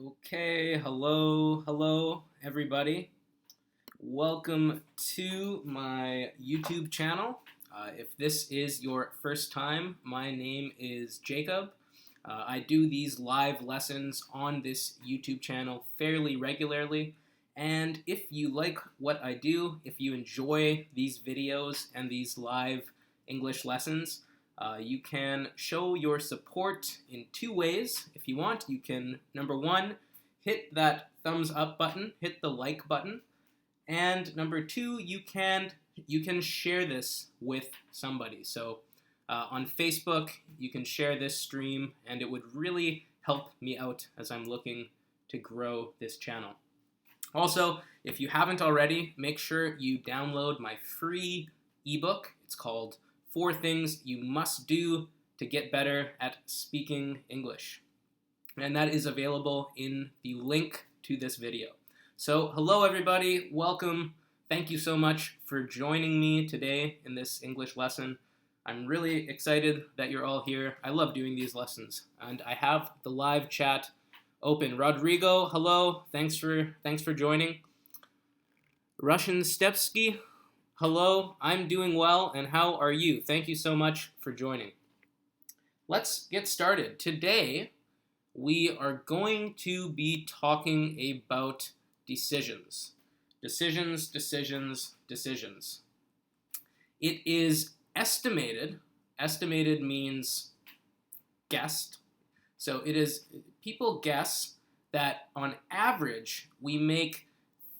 Okay, hello, everybody. Welcome to my YouTube channel. If this is your first time, my name is Jacob. I do these live lessons on this YouTube channel fairly regularly. And if you like what I do, if you enjoy these videos and these live English lessons, you can show your support in two ways. If you want, you can, number one, hit that thumbs up button, hit the like button, and number two, you can share this with somebody. So on Facebook, you can share this stream, and it would really help me out as I'm looking to grow this channel. Also, if you haven't already, make sure you download my free ebook. It's called 4 Things You Must Do to Get Better at Speaking English. And that is available in the link to this video. So, hello everybody, welcome. Thank you so much for joining me today in this English lesson. I'm really excited that you're all here. I love doing these lessons, and I have the live chat open. Rodrigo, hello. Thanks for joining. Russian Stepsky, hello. I'm doing well, and how are you? Thank you so much for joining. Let's get started. Today, we are going to be talking about decisions. Decisions. It is estimated means guessed. So it is, people guess that on average we make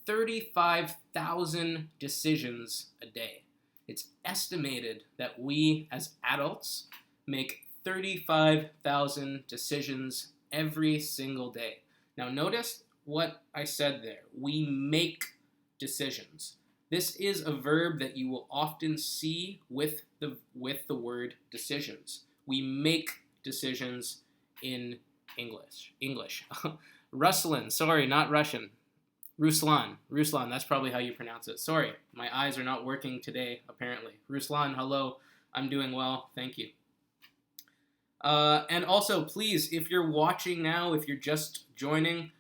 35,000 decisions a day. It's estimated that we as adults make 35,000 decisions every single day. Now notice what I said there. We make decisions. This is a verb that you will often see with the word decisions. We make decisions in English. Ruslan, sorry, not Russian. Ruslan, that's probably how you pronounce it. Sorry, my eyes are not working today, apparently. Ruslan, hello, I'm doing well, thank you. And also, please, if you're watching now, if you're just joining,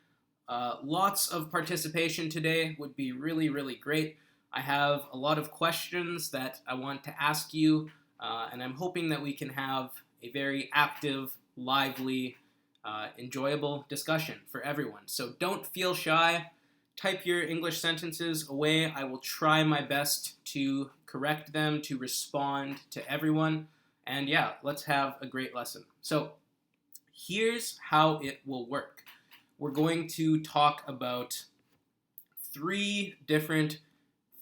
lots of participation today would be really, really great. I have a lot of questions that I want to ask you, and I'm hoping that we can have a very active, lively, enjoyable discussion for everyone. So don't feel shy. Type your English sentences away. I will try my best to correct them, to respond to everyone. And yeah, let's have a great lesson. So here's how it will work. We're going to talk about 3 different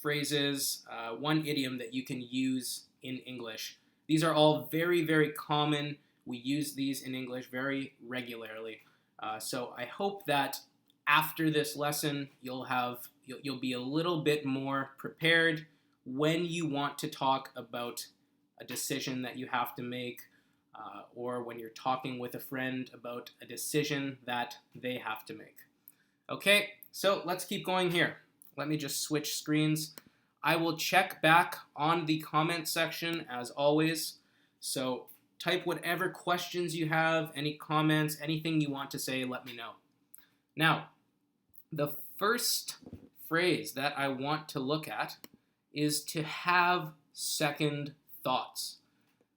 phrases, one idiom that you can use in English. These are all very, very common. We use these in English very regularly. So I hope that after this lesson, you'll be a little bit more prepared when you want to talk about a decision that you have to make, or when you're talking with a friend about a decision that they have to make. Okay, so let's keep going here. Let me just switch screens. I will check back on the comment section as always. So type whatever questions you have, any comments, anything you want to say, let me know. Now, the first phrase that I want to look at is to have second thoughts.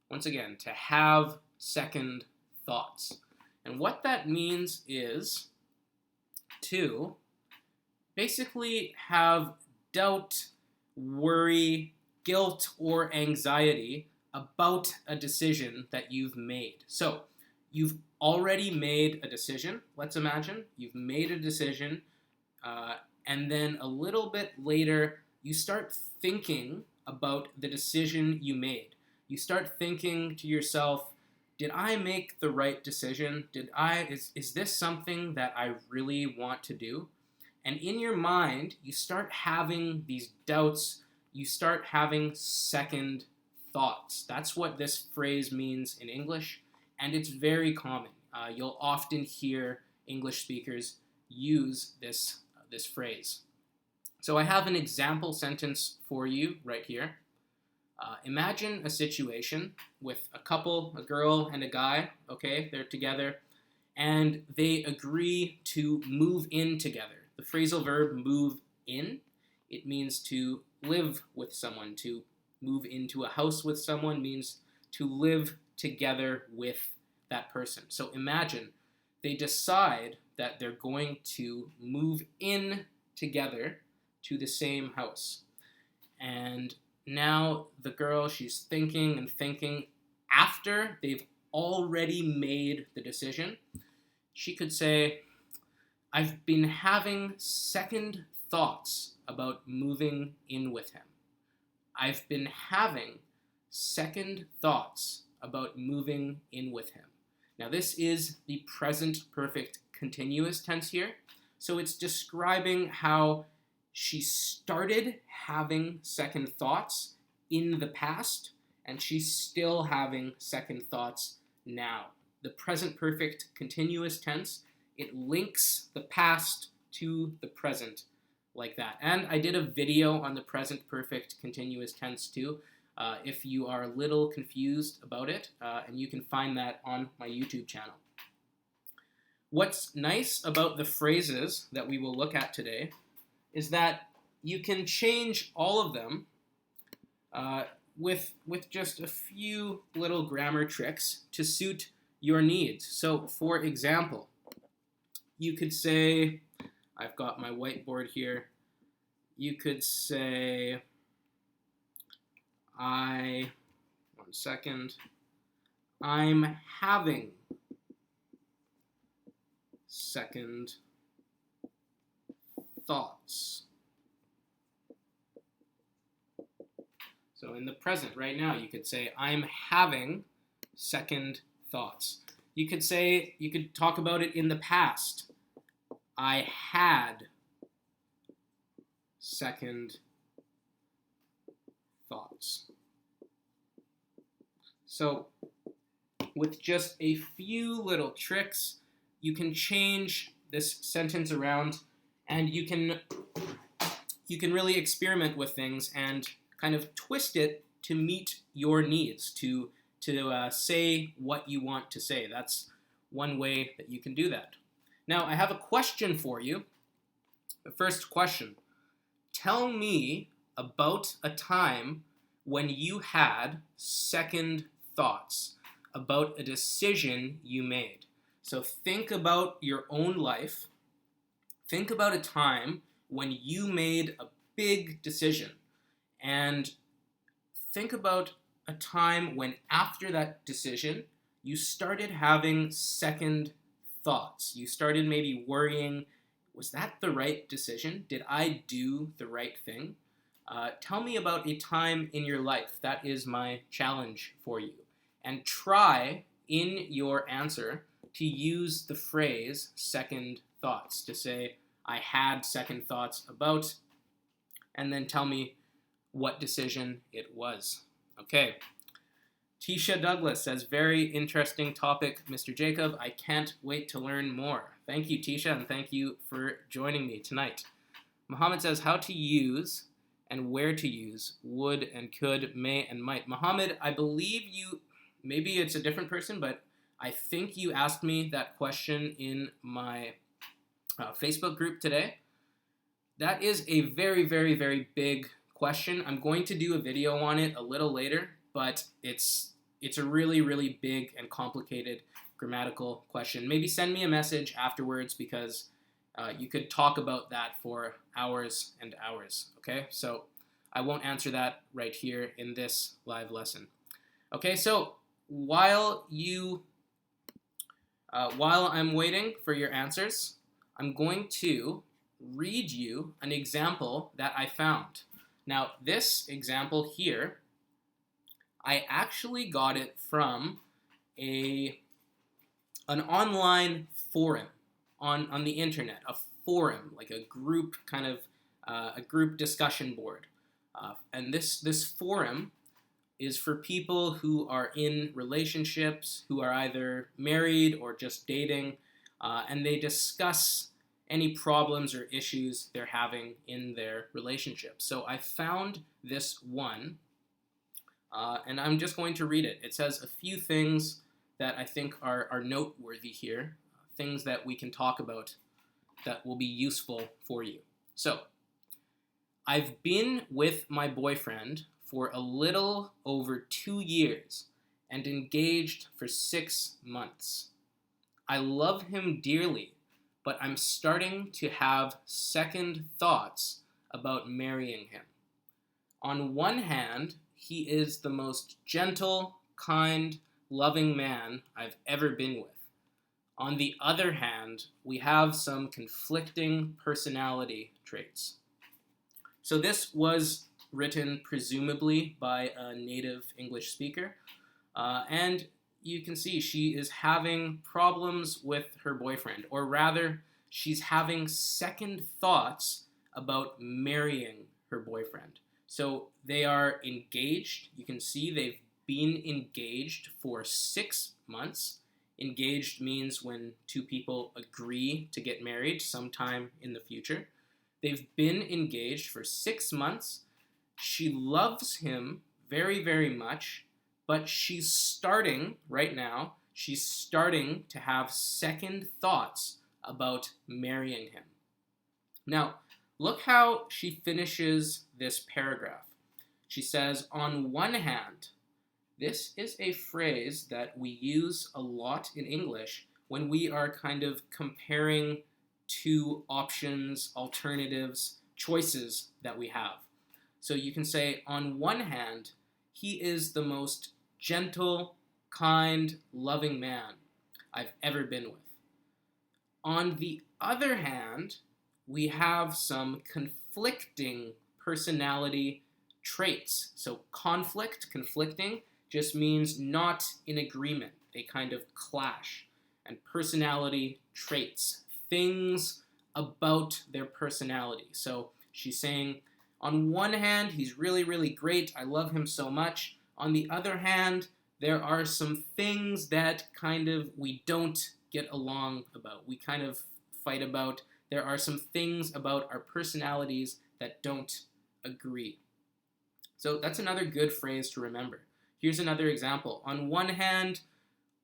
Once again, to have second thoughts. And what that means is to basically have doubt, worry, guilt, or anxiety about a decision that you've made. So, you've already made a decision. Let's imagine you've made a decision, and then a little bit later, you start thinking about the decision you made. You start thinking to yourself, did I make the right decision? Is this something that I really want to do? And in your mind, you start having these doubts, you start having second thoughts. That's what this phrase means in English, and it's very common. You'll often hear English speakers use this phrase. So I have an example sentence for you right here. Imagine a situation with a couple, a girl and a guy, okay? They're together, and they agree to move in together. The phrasal verb move in, it means to live with someone. To move into a house with someone means to live together with that person. So imagine they decide that they're going to move in together to the same house. And now the girl, she's thinking and thinking after they've already made the decision. She could say, I've been having second thoughts about moving in with him. I've been having second thoughts about moving in with him. Now, this is the present perfect continuous tense here. So it's describing how she started having second thoughts in the past, and she's still having second thoughts now. The present perfect continuous tense, it links the past to the present like that. And I did a video on the present perfect continuous tense too, if you are a little confused about it, and you can find that on my YouTube channel. What's nice about the phrases that we will look at today is that you can change all of them with just a few little grammar tricks to suit your needs. So, for example, you could say, I've got my whiteboard here, you could say, I'm having second thoughts. So in the present, right now, you could say, I'm having second thoughts. You could talk about it in the past. I had second thoughts. So with just a few little tricks, you can change this sentence around, and you can really experiment with things and kind of twist it to meet your needs, to say what you want to say. That's one way that you can do that. Now, I have a question for you. The first question: tell me about a time when you had second thoughts about a decision you made. So think about your own life. Think about a time when you made a big decision, and think about a time when after that decision you started having second thoughts. You started maybe worrying, was that the right decision? Did I do the right thing? Tell me about a time in your life. That is my challenge for you. And try in your answer to use the phrase second thoughts, to say, I had second thoughts about, and then tell me what decision it was. Okay. Tisha Douglas says, very interesting topic, Mr. Jacob. I can't wait to learn more. Thank you, Tisha, and thank you for joining me tonight. Mohammed says, how to use and where to use would and could, may and might. Mohammed, I believe you, maybe it's a different person, but I think you asked me that question in my Facebook group today. That is a very, very, very big question. I'm going to do a video on it a little later, but it's a really, really big and complicated grammatical question. Maybe send me a message afterwards, because you could talk about that for hours and hours, okay? So I won't answer that right here in this live lesson. Okay, so while I'm waiting for your answers, I'm going to read you an example that I found. Now, this example here, I actually got it from an online forum on the internet, a forum, like a group kind of a group discussion board. And this forum is for people who are in relationships, who are either married or just dating, and they discuss any problems or issues they're having in their relationship. So I found this one, and I'm just going to read it. It says a few things that I think are noteworthy here, things that we can talk about that will be useful for you. So, I've been with my boyfriend for a little over 2 years and engaged for 6 months. I love him dearly, but I'm starting to have second thoughts about marrying him. On one hand, he is the most gentle, kind, loving man I've ever been with. On the other hand, we have some conflicting personality traits. So this was written presumably by a native English speaker, and you can see she is having problems with her boyfriend, or rather, she's having second thoughts about marrying her boyfriend. So they are engaged. You can see they've been engaged for 6 months. Engaged means when two people agree to get married sometime in the future. They've been engaged for 6 months. She loves him very, very much, but she's starting to have second thoughts about marrying him. Now, look how she finishes this paragraph. She says, on one hand, this is a phrase that we use a lot in English when we are kind of comparing two options, alternatives, choices that we have. So you can say, on one hand, he is the most gentle, kind, loving man I've ever been with. On the other hand, we have some conflicting personality traits. So conflicting, just means not in agreement. They kind of clash. And personality traits, things about their personality. So she's saying, on one hand, he's really, really great. I love him so much. On the other hand, there are some things that kind of we don't get along about. We kind of fight about. There are some things about our personalities that don't agree. So that's another good phrase to remember. Here's another example. On one hand,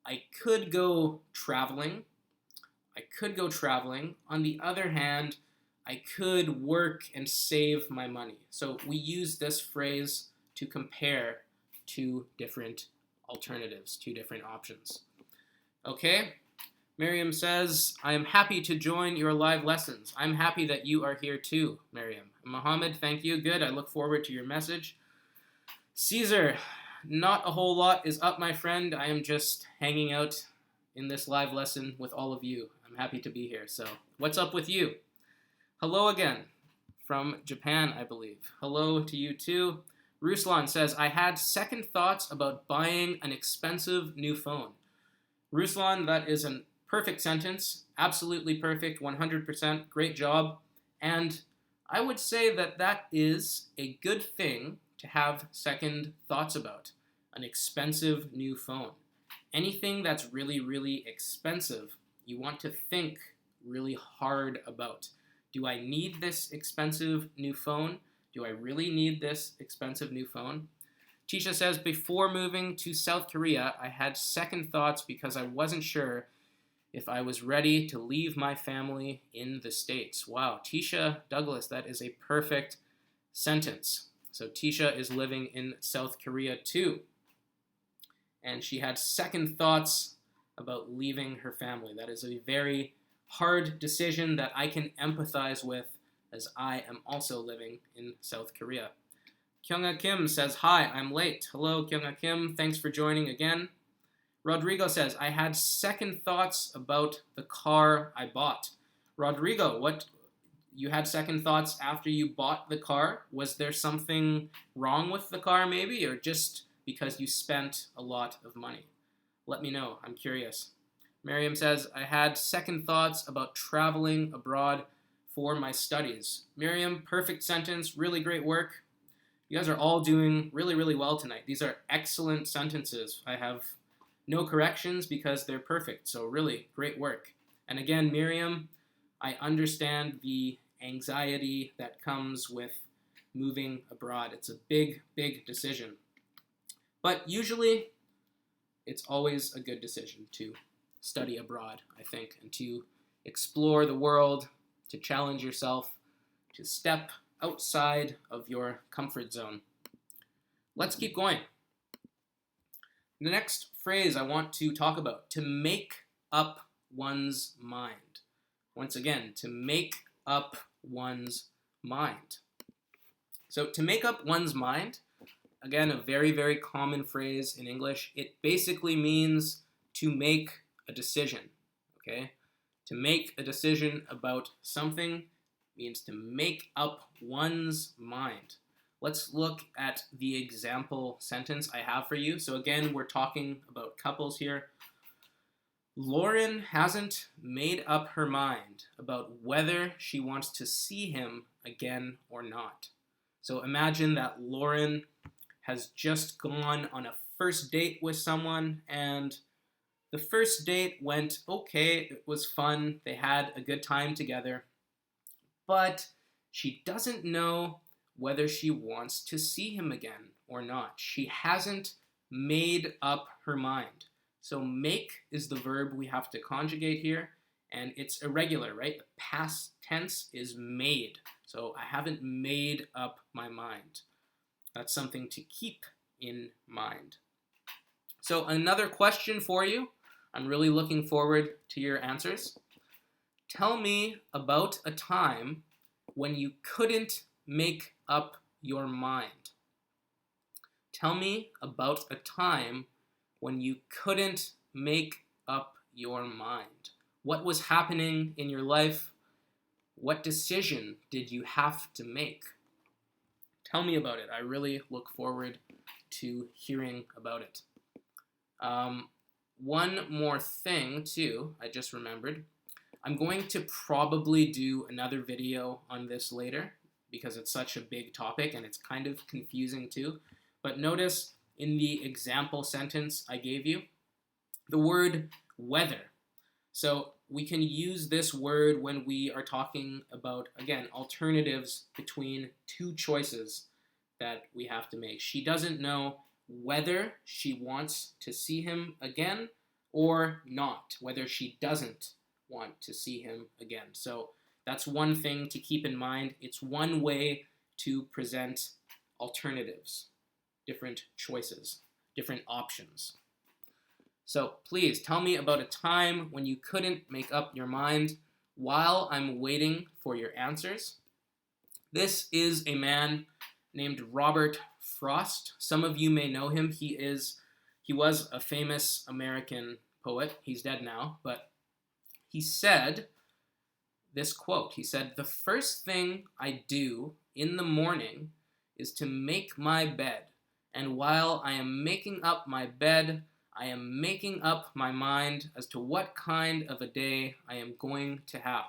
I could go traveling. On the other hand, I could work and save my money. So we use this phrase to compare two different alternatives, two different options. Okay? Miriam says, I am happy to join your live lessons. I'm happy that you are here too, Miriam. Mohammed, thank you. Good. I look forward to your message. Caesar, not a whole lot is up, my friend. I am just hanging out in this live lesson with all of you. I'm happy to be here. So, what's up with you? Hello again from Japan, I believe. Hello to you too. Ruslan says, I had second thoughts about buying an expensive new phone. Ruslan, that is a perfect sentence. Absolutely perfect. 100%. Great job. And I would say that that is a good thing to have second thoughts about. An expensive new phone. Anything that's really, really expensive, you want to think really hard about. Do I need this expensive new phone? Do I really need this expensive new phone? Tisha says, before moving to South Korea, I had second thoughts because I wasn't sure if I was ready to leave my family in the States. Wow, Tisha Douglas, that is a perfect sentence. So Tisha is living in South Korea too. And she had second thoughts about leaving her family. That is a very hard decision that I can empathize with, as I am also living in South Korea. Kyunga Kim says, hi, I'm late. Hello, Kyunga Kim. Thanks for joining again. Rodrigo says, I had second thoughts about the car I bought. Rodrigo, you had second thoughts after you bought the car? Was there something wrong with the car maybe, or just because you spent a lot of money? Let me know. I'm curious. Miriam says, I had second thoughts about traveling abroad for my studies. Miriam, perfect sentence. Really great work. You guys are all doing really, really well tonight. These are excellent sentences. I have no corrections because they're perfect. So really, great work. And again, Miriam, I understand the anxiety that comes with moving abroad. It's a big, big decision. But usually, it's always a good decision to study abroad, I think, and to explore the world, to challenge yourself, to step outside of your comfort zone. Let's keep going. The next phrase I want to talk about, to make up one's mind. Once again, to make up one's mind. So to make up one's mind, again, a very, very common phrase in English. It basically means to make a decision, okay? To make a decision about something means to make up one's mind. Let's look at the example sentence I have for you. So again, we're talking about couples here. Lauren hasn't made up her mind about whether she wants to see him again or not. So imagine that Lauren has just gone on a first date with someone, and the first date went okay, it was fun, they had a good time together, but she doesn't know whether she wants to see him again or not. She hasn't made up her mind. So make is the verb we have to conjugate here, and it's irregular, right? The past tense is made. So I haven't made up my mind. That's something to keep in mind. So another question for you. I'm really looking forward to your answers. Tell me about a time when you couldn't make up your mind. Tell me about a time when you couldn't make up your mind. What was happening in your life? What decision did you have to make? Tell me about it. I really look forward to hearing about it. One more thing, too, I just remembered. I'm going to probably do another video on this later because it's such a big topic and it's kind of confusing, too. But notice in the example sentence I gave you, the word weather. So we can use this word when we are talking about, again, alternatives between two choices that we have to make. She doesn't know whether she wants to see him again or not, whether she doesn't want to see him again. So that's one thing to keep in mind. It's one way to present alternatives, different choices, different options. So please tell me about a time when you couldn't make up your mind while I'm waiting for your answers. This is a man named Robert Frost. Some of you may know him. He was a famous American poet. He's dead now, but he said this quote. He said, "The first thing I do in the morning is to make my bed, and while I am making up my bed, I am making up my mind as to what kind of a day I am going to have."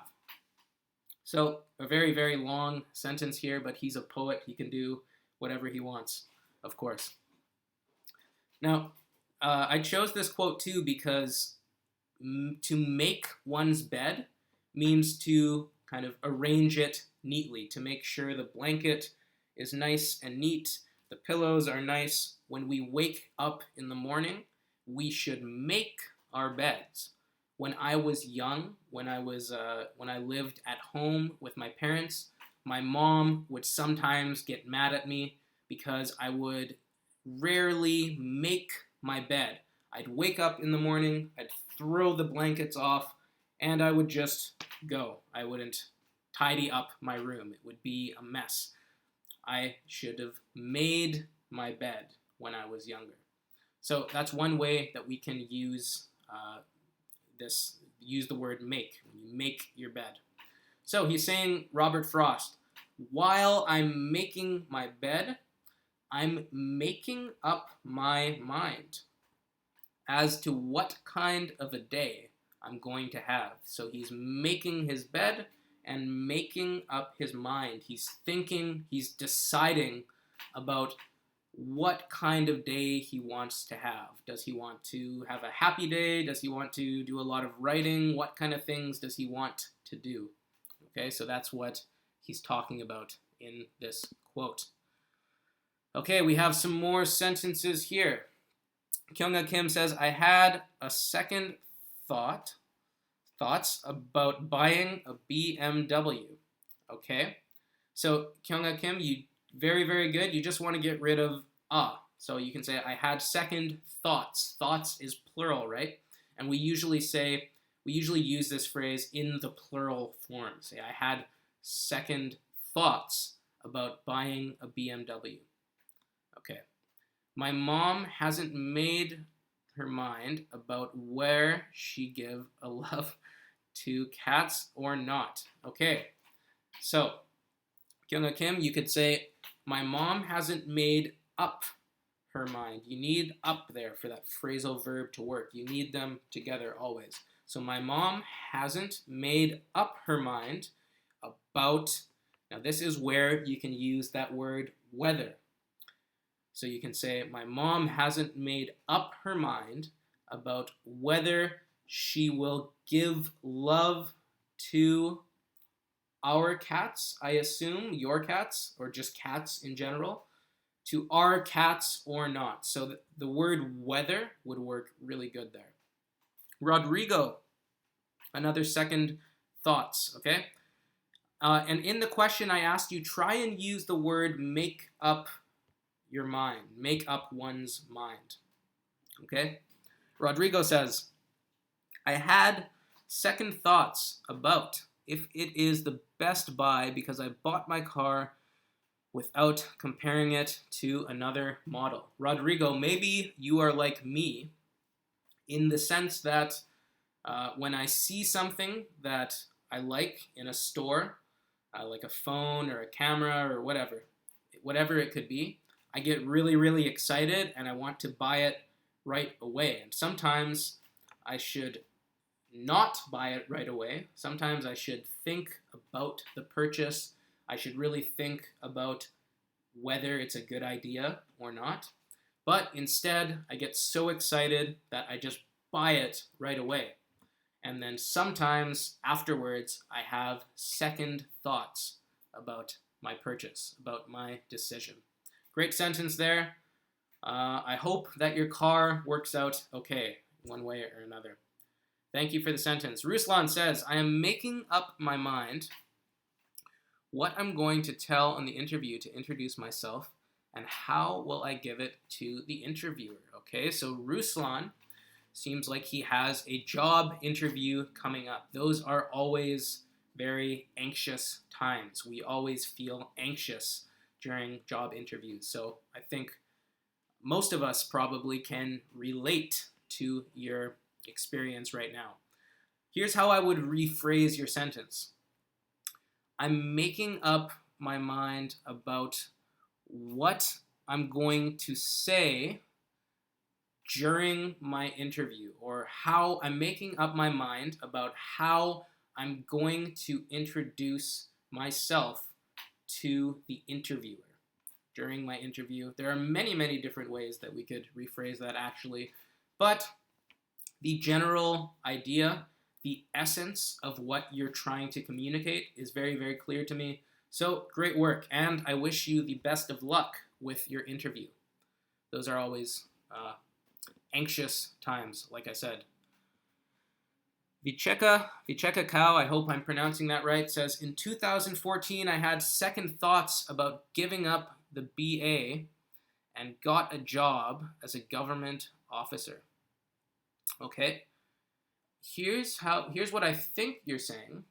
So a very, very long sentence here, but he's a poet. He can do whatever he wants, of course. Now, I chose this quote too because to make one's bed means to kind of arrange it neatly, to make sure the blanket is nice and neat, the pillows are nice. When we wake up in the morning, we should make our beds. When I was young, when I lived at home with my parents, my mom would sometimes get mad at me because I would rarely make my bed. I'd wake up in the morning, I'd throw the blankets off, and I would just go. I wouldn't tidy up my room. It would be a mess. I should have made my bed when I was younger. So that's one way that we can use use the word make, when you make your bed. So he's saying, Robert Frost, while I'm making my bed, I'm making up my mind as to what kind of a day I'm going to have. So he's making his bed and making up his mind. He's thinking, he's deciding about what kind of day he wants to have. Does he want to have a happy day? Does he want to do a lot of writing? What kind of things does he want to do? Okay, so that's what he's talking about in this quote. Okay, we have some more sentences here. Kyunga Kim says, I had a second thoughts about buying a BMW. Okay? So, Kyunga Kim, you very, very good. You just want to get rid of So you can say, I had second thoughts. Thoughts is plural, right? And we usually use this phrase in the plural form. Say, I had second thoughts about buying a BMW. Okay. My mom hasn't made her mind about where she give a love to cats or not. Okay. So, Kyunga Kim, you could say, my mom hasn't made up her mind. You need up there for that phrasal verb to work. You need them together always. So my mom hasn't made up her mind about, now this is where you can use that word whether. So you can say, my mom hasn't made up her mind about whether she will give love to our cats, I assume, your cats, or just cats in general, to our cats or not. So the word whether would work really good there. Rodrigo, another second thoughts, okay? And in the question I asked you, try and use the word make up your mind, make up one's mind, okay? Rodrigo says, I had second thoughts about if it is the best buy because I bought my car without comparing it to another model. Rodrigo, maybe you are like me in the sense that when I see something that I like in a store, like a phone or a camera or whatever it could be, I get really, really excited and I want to buy it right away. And sometimes I should not buy it right away. Sometimes I should think about the purchase. I should really think about whether it's a good idea or not. But instead, I get so excited that I just buy it right away. And then sometimes afterwards, I have second thoughts about my purchase, about my decision. Great sentence there. I hope that your car works out okay, one way or another. Thank you for the sentence. Ruslan says, I am making up my mind what I'm going to tell on the interview to introduce myself and how will I give it to the interviewer. Okay, so Ruslan seems like he has a job interview coming up. Those are always very anxious times. We always feel anxious during job interviews. So I think most of us probably can relate to your experience right now. Here's how I would rephrase your sentence. I'm making up my mind about what I'm going to say during my interview, or how I'm making up my mind about how I'm going to introduce myself to the interviewer during my interview. There are many, many different ways that we could rephrase that actually, but the general idea, the essence of what you're trying to communicate is very, very clear to me. So great work, and I wish you the best of luck with your interview. Those are always anxious times, like I said. Vicheka Cow, I hope I'm pronouncing that right, says, in 2014 I had second thoughts about giving up the BA and got a job as a government officer. Okay, here's what I think you're saying.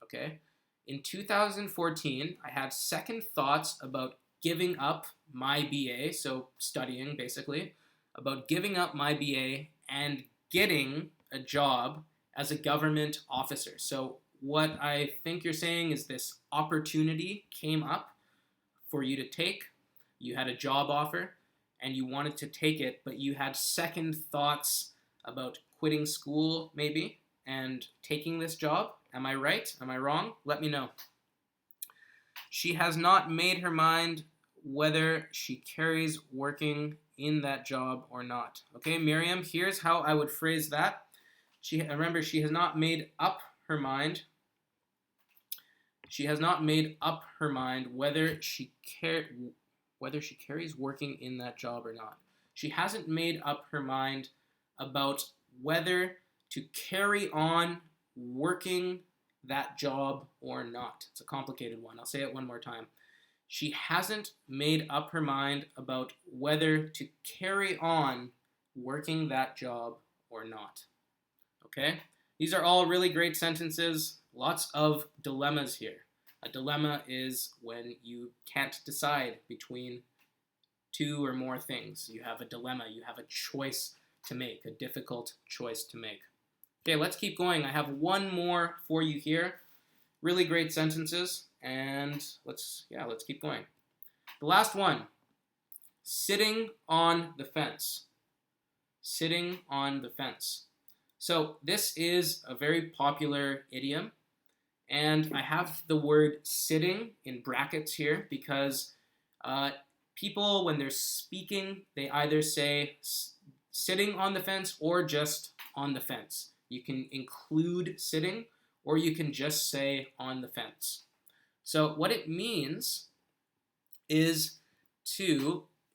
Okay, in 2014 I had second thoughts about giving up my BA, so studying basically, about giving up my BA and getting a job as a government officer. So what I think you're saying is this opportunity came up for you to take. You had a job offer and you wanted to take it, but you had second thoughts about quitting school maybe and taking this job. Am I right? Am I wrong? Let me know. She has not made her mind whether she carries working in that job or not. Okay, Miriam, here's how I would phrase that. Remember, she has not made up her mind. She has not made up her mind whether she carries working in that job or not. She hasn't made up her mind about whether to carry on working that job or not. It's a complicated one. I'll say it one more time. She hasn't made up her mind about whether to carry on working that job or not. Okay? These are all really great sentences. Lots of dilemmas here. A dilemma is when you can't decide between two or more things. You have a dilemma. You have a choice to make, a difficult choice to make. Okay, let's keep going. I have one more for you here. Really great sentences, and let's keep going. The last one, sitting on the fence. Sitting on the fence. So this is a very popular idiom, and I have the word sitting in brackets here because people, when they're speaking, they either say sitting on the fence or just on the fence. You can include sitting, or you can just say on the fence. So what it means is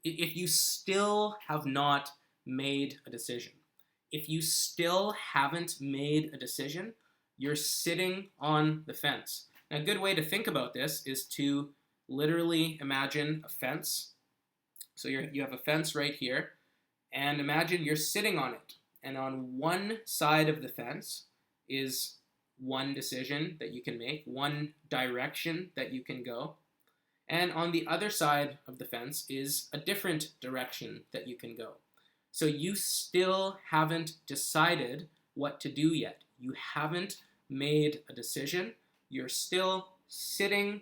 if you still have not made a decision, if you still haven't made a decision, you're sitting on the fence. Now, a good way to think about this is to literally imagine a fence. So you have a fence right here, and imagine you're sitting on it. And on one side of the fence is one decision that you can make, one direction that you can go. And on the other side of the fence is a different direction that you can go. So you still haven't decided what to do yet. You haven't made a decision. You're still sitting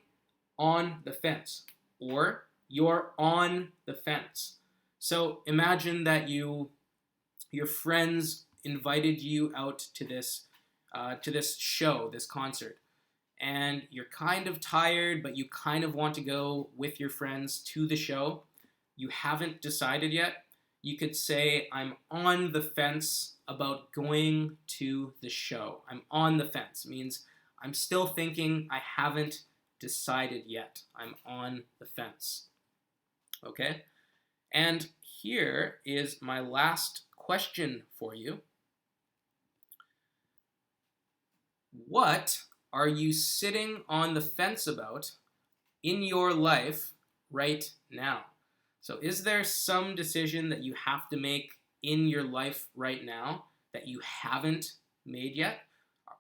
on the fence, or you're on the fence. So imagine that your friends invited you out to this show, this concert, and you're kind of tired, but you kind of want to go with your friends to the show. You haven't decided yet. You could say, I'm on the fence about going to the show. I'm on the fence. It means I'm still thinking, I haven't decided yet. I'm on the fence. Okay? And here is my last question for you. What are you sitting on the fence about in your life right now? So is there some decision that you have to make in your life right now that you haven't made yet?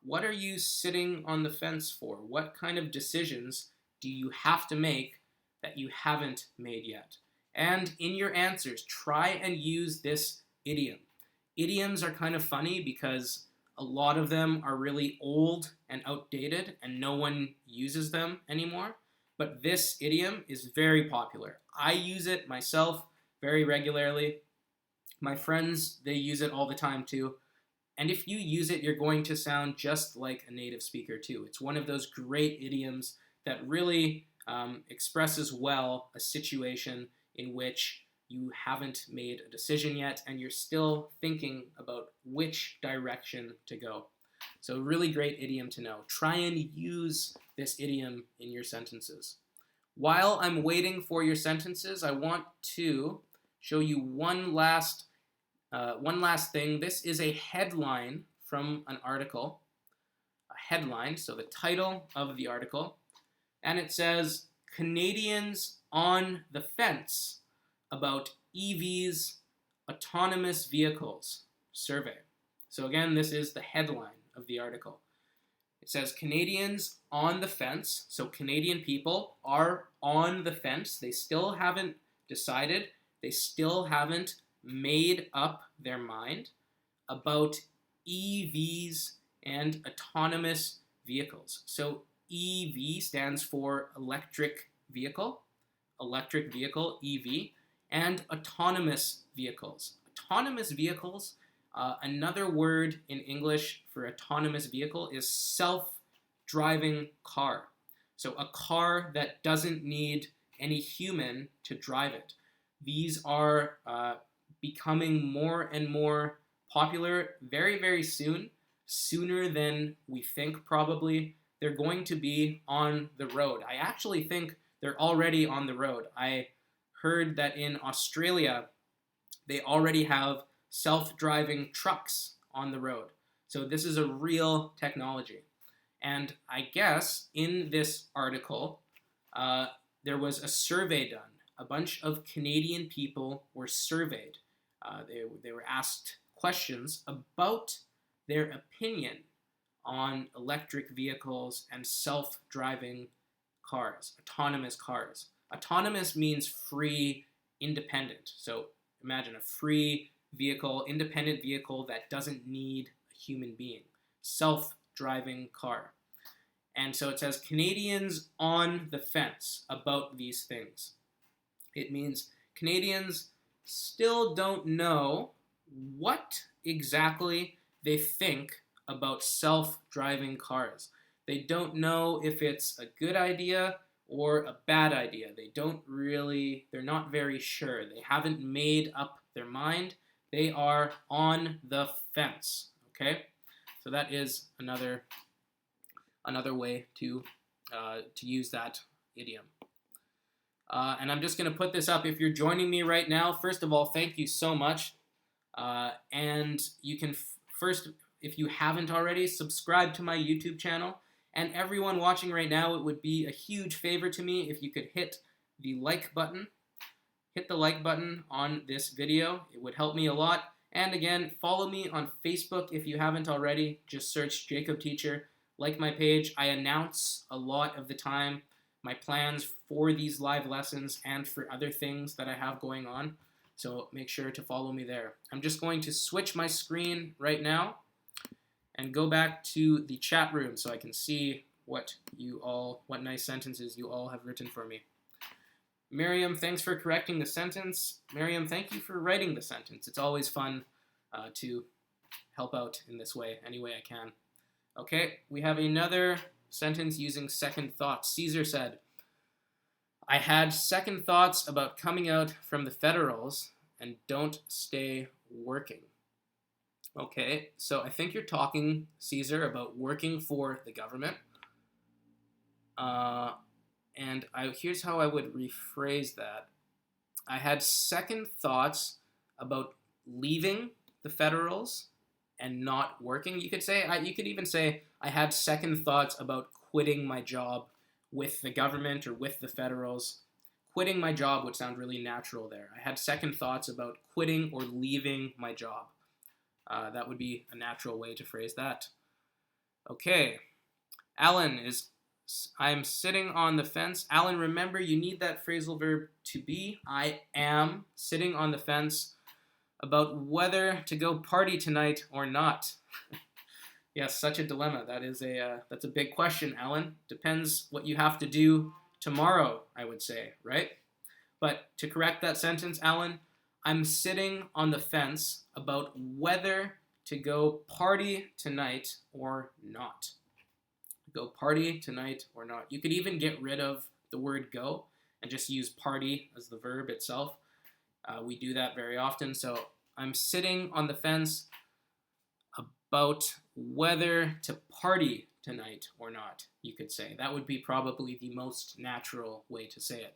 What are you sitting on the fence for? What kind of decisions do you have to make that you haven't made yet? And in your answers, try and use this idiom. Idioms are kind of funny because a lot of them are really old and outdated and no one uses them anymore. But this idiom is very popular. I use it myself very regularly. My friends, they use it all the time too. And if you use it, you're going to sound just like a native speaker too. It's one of those great idioms that really expresses well a situation in which you haven't made a decision yet and you're still thinking about which direction to go. So really great idiom to know. Try and use this idiom in your sentences. While I'm waiting for your sentences, I want to show you one last thing. This is a headline from an article. A headline, so the title of the article. And it says, Canadians on the fence about EVs, autonomous vehicles survey. So again, this is the headline of the article. It says Canadians on the fence. So Canadian people are on the fence. They still haven't decided. They still haven't made up their mind about EVs and autonomous vehicles. So EV stands for electric vehicle, EV, and autonomous vehicles. Autonomous vehicles, another word in English for autonomous vehicle is self-driving car. So a car that doesn't need any human to drive it. These are becoming more and more popular very, very soon, sooner than we think probably. They're going to be on the road. I actually think they're already on the road. I heard that in Australia, they already have self-driving trucks on the road. So this is a real technology. And I guess in this article, there was a survey done. A bunch of Canadian people were surveyed. They were asked questions about their opinion on electric vehicles and self-driving cars, autonomous cars. Autonomous means free, independent. So imagine a free vehicle, independent vehicle that doesn't need a human being. Self-driving car. And so it says Canadians on the fence about these things. It means Canadians still don't know what exactly they think about self-driving cars. They don't know if it's a good idea or a bad idea. They're not very sure. They haven't made up their mind. They are on the fence, okay? So that is another way to use that idiom. And I'm just going to put this up. If you're joining me right now, first of all, thank you so much. And you can first, if you haven't already, subscribe to my YouTube channel. And everyone watching right now, it would be a huge favor to me if you could hit the like button. Hit the like button on this video. It would help me a lot. And again, follow me on Facebook if you haven't already. Just search Jacob Teacher. Like my page. I announce a lot of the time my plans for these live lessons and for other things that I have going on. So make sure to follow me there. I'm just going to switch my screen right now and go back to the chat room so I can see what nice sentences you all have written for me. Miriam, thanks for correcting the sentence. Miriam, thank you for writing the sentence. It's always fun to help out in this way, any way I can. Okay, we have another sentence using second thoughts. Caesar said, I had second thoughts about coming out from the federals and don't stay working. Okay, so I think you're talking, Caesar, about working for the government. Here's how I would rephrase that. I had second thoughts about leaving the federals and not working. You could even say I had second thoughts about quitting my job with the government or with the federals. Quitting my job would sound really natural there. I had second thoughts about quitting or leaving my job. That would be a natural way to phrase that. Okay. Alan I'm sitting on the fence. Alan, remember you need that phrasal verb to be. I am sitting on the fence about whether to go party tonight or not. Yes, such a dilemma. That's a big question, Alan. Depends what you have to do tomorrow, I would say, right? But to correct that sentence, Alan, I'm sitting on the fence about whether to go party tonight or not. Go party tonight or not. You could even get rid of the word go and just use party as the verb itself. We do that very often. So I'm sitting on the fence about whether to party tonight or not, you could say. That would be probably the most natural way to say it.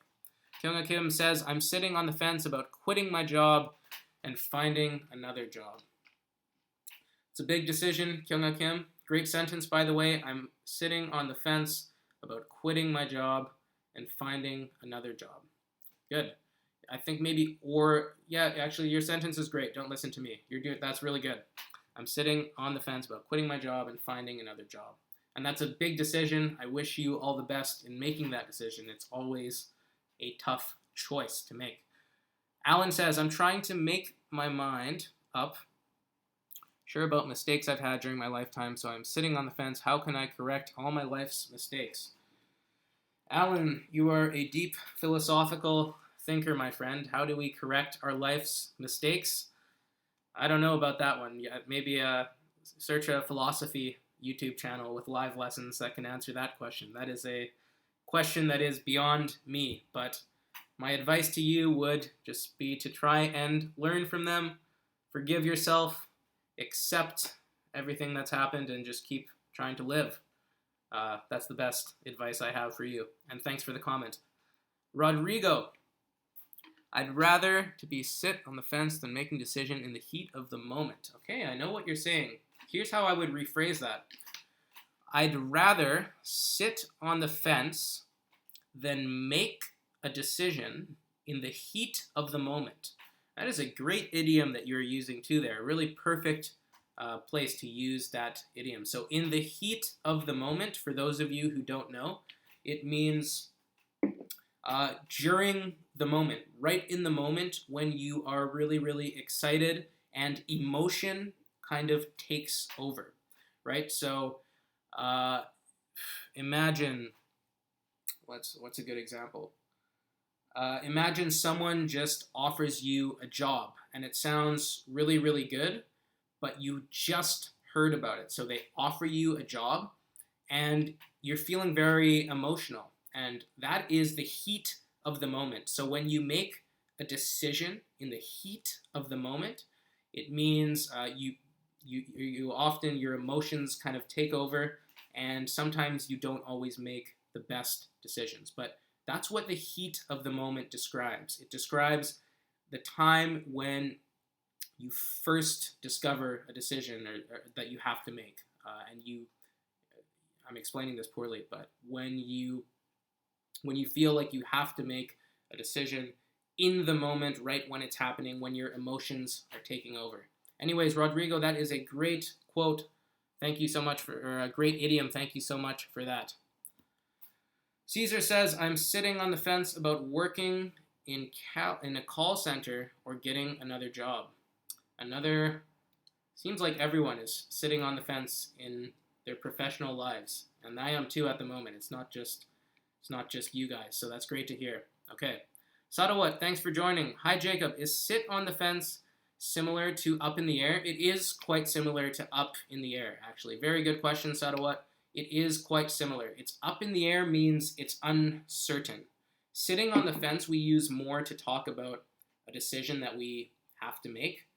Kyung Kim says, I'm sitting on the fence about quitting my job and finding another job. It's a big decision, Kyung Kim. Great sentence, by the way. I'm sitting on the fence about quitting my job and finding another job. Good. I think maybe, actually, your sentence is great. Don't listen to me. That's really good. I'm sitting on the fence about quitting my job and finding another job. And that's a big decision. I wish you all the best in making that decision. It's always a tough choice to make. Alan says, I'm trying to make my mind up, sure about mistakes I've had during my lifetime, so I'm sitting on the fence. How can I correct all my life's mistakes? Alan, you are a deep philosophical thinker, my friend. How do we correct our life's mistakes? I don't know about that one. Yeah, maybe search a philosophy YouTube channel with live lessons that can answer that question. That is a question that is beyond me, but my advice to you would just be to try and learn from them, forgive yourself, accept everything that's happened, and just keep trying to live. That's the best advice I have for you. And thanks for the comment. Rodrigo, I'd rather to be sit on the fence than making decision in the heat of the moment. Okay, I know what you're saying. here's how I would rephrase that. I'd rather sit on the fence than make a decision in the heat of the moment. That is a great idiom that you're using too there. A really perfect place to use that idiom. So in the heat of the moment, for those of you who don't know, it means during the moment, right in the moment when you are really, really excited and emotion kind of takes over, right? So imagine, what's a good example? Imagine someone just offers you a job and it sounds really, really good, but you just heard about it. So they offer you a job and you're feeling very emotional, and that is the heat of the moment. So when you make a decision in the heat of the moment, it means you often, your emotions kind of take over, and sometimes you don't always make the best decisions. But that's what the heat of the moment describes. It describes the time when you first discover a decision or that you have to make, I'm explaining this poorly, but when you feel like you have to make a decision in the moment, right when it's happening, when your emotions are taking over. Anyways, Rodrigo, that is a great quote. Thank you so much or a great idiom. Thank you so much for that. Caesar says, I'm sitting on the fence about working in a call center or getting another job. Seems like everyone is sitting on the fence in their professional lives, and I am too at the moment. It's not just you guys, so that's great to hear. Okay, Sadawat, thanks for joining. Hi Jacob, is sit on the fence similar to up in the air? It is quite similar to up in the air, actually. Very good question, Sadawat. It is quite similar. It's up in the air means it's uncertain. Sitting on the fence we use more to talk about a decision that we have to make.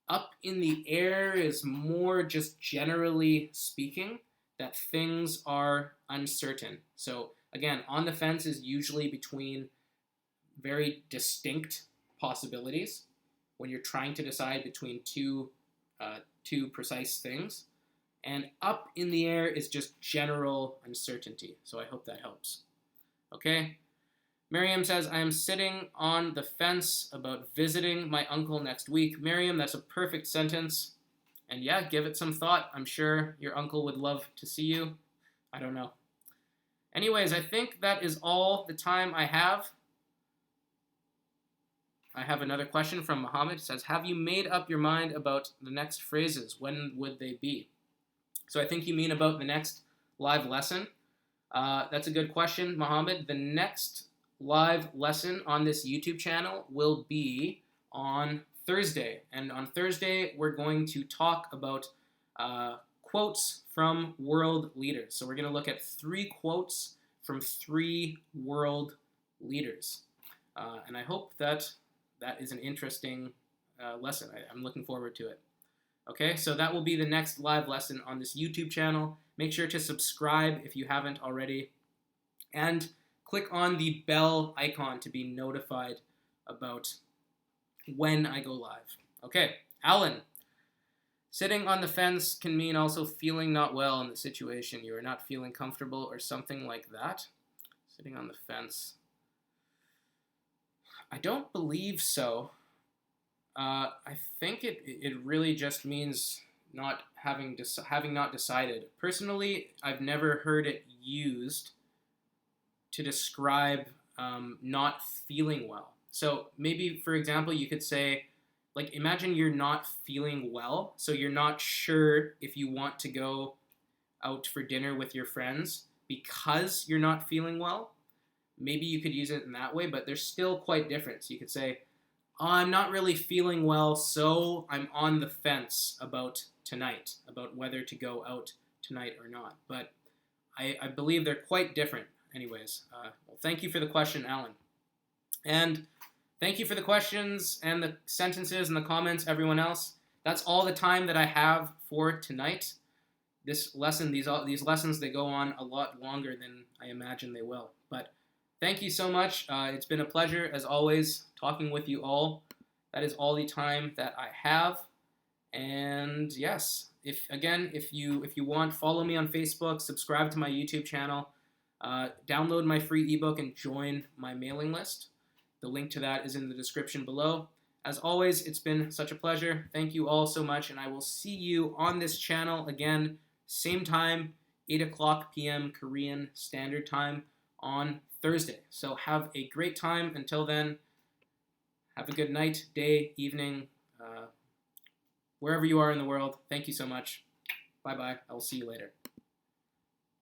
Up in the air is more just generally speaking that things are uncertain. So again, on the fence is usually between very distinct possibilities when you're trying to decide between two precise things. And up in the air is just general uncertainty. So I hope that helps. Okay. Miriam says, I am sitting on the fence about visiting my uncle next week. Miriam, that's a perfect sentence. And yeah, give it some thought. I'm sure your uncle would love to see you. I don't know. Anyways, I think that is all the time I have. I have another question from Mohammed. It says, have you made up your mind about the next phrases? When would they be? So I think you mean about the next live lesson. That's a good question, Mohammed. The next live lesson on this YouTube channel will be on Thursday. And on Thursday, we're going to talk about quotes from world leaders. So we're going to look at 3 quotes from 3 world leaders. And I hope that is an interesting lesson. I'm looking forward to it. Okay, so that will be the next live lesson on this YouTube channel. Make sure to subscribe if you haven't already. And click on the bell icon to be notified about when I go live. Okay, Alan. Sitting on the fence can mean also feeling not well in the situation. You are not feeling comfortable or something like that. Sitting on the fence. I don't believe so. I think it really just means not having not decided. Personally, I've never heard it used to describe not feeling well. So maybe, for example, you could say, like, imagine you're not feeling well, so you're not sure if you want to go out for dinner with your friends because you're not feeling well. Maybe you could use it in that way, but they're still quite different. So you could say, I'm not really feeling well, so I'm on the fence about tonight, about whether to go out tonight or not. But I believe they're quite different. Anyways, well, thank you for the question, Alan. And thank you for the questions and the sentences and the comments, everyone else. That's all the time that I have for tonight. This lesson, these lessons, they go on a lot longer than I imagine they will. But thank you so much. It's been a pleasure, as always, talking with you all. That is all the time that I have. And yes, if you want, follow me on Facebook, subscribe to my YouTube channel, download my free ebook, and join my mailing list. The link to that is in the description below. As always, it's been such a pleasure. Thank you all so much, and I will see you on this channel again, same time, 8 o'clock p.m. Korean Standard Time on Thursday. So have a great time. Until then, have a good night, day, evening, wherever you are in the world. Thank you so much. Bye-bye. I will see you later.